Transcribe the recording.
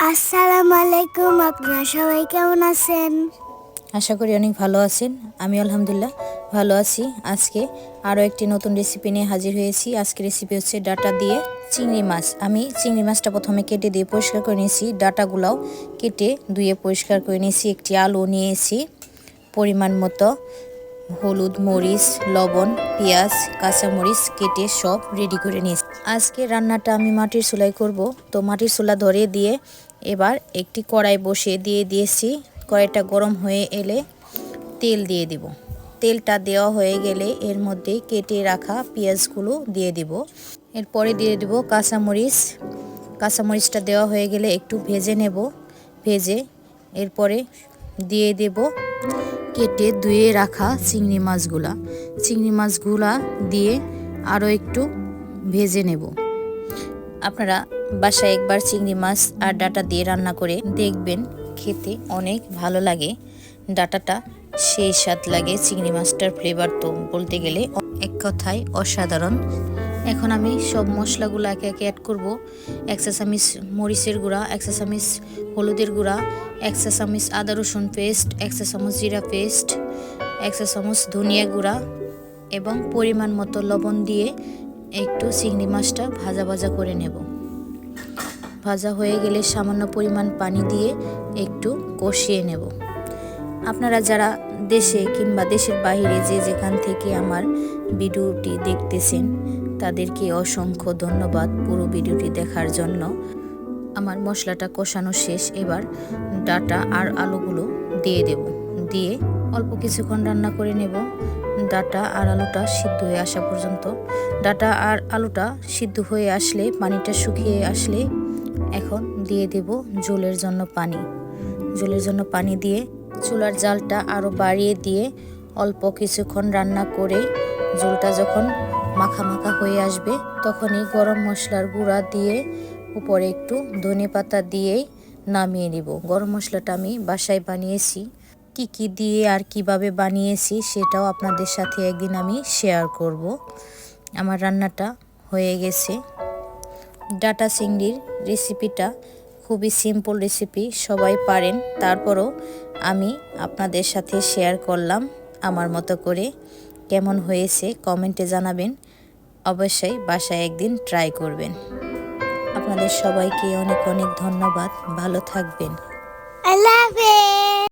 আসসালামু আলাইকুম, আপনারা সবাই কেমন আছেন? আশা করি অনেক ভালো আছেন। আমি আলহামদুলিল্লাহ ভালো আছি। আজকে আরও একটি নতুন রেসিপি নিয়ে হাজির হয়েছি। আজকের রেসিপি হচ্ছে ডাটা দিয়ে চিংড়ি মাছ। আমি চিংড়ি মাছটা প্রথমে কেটে দিয়ে পরিষ্কার করে নিয়েছি। ডাটাগুলাও কেটে ধুয়ে পরিষ্কার করে নিয়েছি। একটি আলু নিয়েছি, পরিমাণ মতো হলুদ, মরিচ, লবণ, পেঁয়াজ, কাঁচামরিচ কেটে সব রেডি করে নিয়েছি। আজকে রান্নাটা আমি মাটির চুলায় করব। তো মাটির চুলা ধরে দিয়ে এবার একটি কড়াই বসিয়ে দিয়েছি। কড়াইটা গরম হয়ে এলে তেল দিয়ে দিব। তেলটা দেওয়া হয়ে গেলে এর মধ্যে কেটে রাখা পেঁয়াজগুলো দিয়ে দিব। এরপরে দিয়ে দিব কাঁচামরিচ। কাঁচামরিচটা দেওয়া হয়ে গেলে একটু ভেজে নেব। ভেজে এরপরে দিয়ে দেব কেটে ধুয়ে রাখা চিংড়ি মাছগুলা দিয়ে আরও একটু ভেজে নেব। আপনারা বাসায় একবার চিংড়ি মাছ আর ডাটা দিয়ে রান্না করে দেখবেন, খেতে অনেক ভালো লাগে। ডাটাটা সেই স্বাদ লাগে, চিংড়ি মাছটার ফ্লেভার তো বলতে গেলে এক কথায় অসাধারণ। এখন আমি সব মশলাগুলো একে একে অ্যাড করব। 1 চা চামচ মরিচের গুঁড়া, 1 চা চামচ হলুদের গুঁড়া, 1 চা চামচ আদা রসুন পেস্ট, 1 চা চামচ জিরা পেস্ট, 1 চা চামচ ধনিয়া গুঁড়া এবং পরিমাণ মতো লবণ দিয়ে একটু চিংড়ি মাছটা ভাজা ভাজা করে নেব। ভাজা হয়ে গেলে সামান্য পরিমাণ পানি দিয়ে একটু কষিয়ে নেব। আপনারা যারা দেশে কিংবা দেশের বাইরে যে যেখান থেকে আমার ভিডিওটি দেখতেছেন তাদেরকে অসংখ্য ধন্যবাদ পুরো ভিডিওটি দেখার জন্য। আমার মশলাটা কষানো শেষ। এবার ডাটা আর আলুগুলো দিয়ে দেব। দিয়ে অল্প কিছুক্ষণ রান্না করে নেব, ডাটা আর আলুটা সিদ্ধ হয়ে আসা পর্যন্ত। ডাটা আর আলুটা সিদ্ধ হয়ে আসলে, পানিটা শুকিয়ে আসলে এখন দিয়ে দেব ঝোলের জন্য পানি। ঝোলের জন্য পানি দিয়ে চুলার জালটা আরও বাড়িয়ে দিয়ে অল্প কিছুক্ষণ রান্না করে ঝোলটা যখন মাখা মাখা হয়ে আসবে তখনই গরম মশলার গুঁড়া দিয়ে উপরে একটু ধনেপাতা দিয়েই নামিয়ে নিব। গরম মশলাটা আমি বাসায় বানিয়েছি। কি দিয়ে আর কিভাবে বানিয়েছি সেটাও আপনাদের সাথে একদিন আমি শেয়ার করব। আমার রান্নাটা হয়ে গেছে। ডাটা চিংড়ির রেসিপিটা খুবই সিম্পল রেসিপি, সবাই পারেন। তারপরও আমি আপনাদের সাথে শেয়ার করলাম আমার মতো করে। কেমন হয়েছে কমেন্টে জানাবেন। অবশ্যই বাসায় একদিন ট্রাই করবেন। আপনাদের সবাইকে অনেক অনেক ধন্যবাদ। ভালো থাকবেন। আল্লাহ হাফেজ।